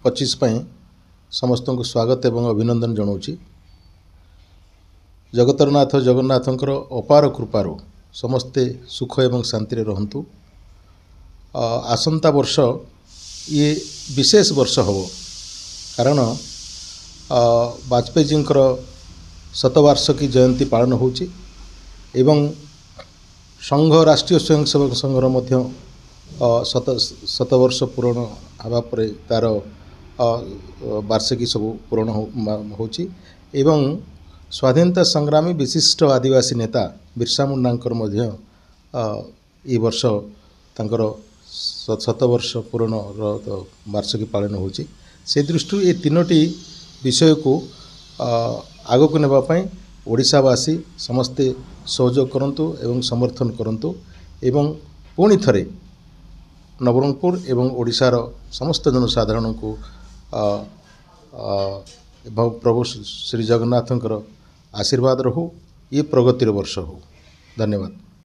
2025 समस्त को स्वागत एवं अभिनंदन जनाऊँगी। जगतरनाथ जगन्नाथंकर अपार कृपारो समस्ते सुख एवं शांति रहंतु। आसंता वर्ष ये विशेष वर्ष हो कारण वाजपेयी जींकर शतवार्षिकी जयंती पालन होची एवं संघ राष्ट्रीय स्वयंसेवक संघर मध्य शतवर्ष पूरण हवा पर तार वार्षिकी सब पूरण होची एवं स्वाधीनता संग्रामी विशिष्ट आदिवासी नेता बिरसा मुंडांकर मध्य ये वर्ष तांकर शतवर्ष पूरण वार्षिकी पालन होची। से दृष्टि ये तीनोटी विषय को आग को नेबापी ओडिशावासी समस्ते सहयोग करंतु एवं समर्थन करंतु एवं पुणी थरे नवरंगपुर एवं ओडिशार समस्त जनसाधारण को प्रभु श्री जगन्नाथंकर आशीर्वाद रहू। ये प्रगतिर वर्ष हो। धन्यवाद।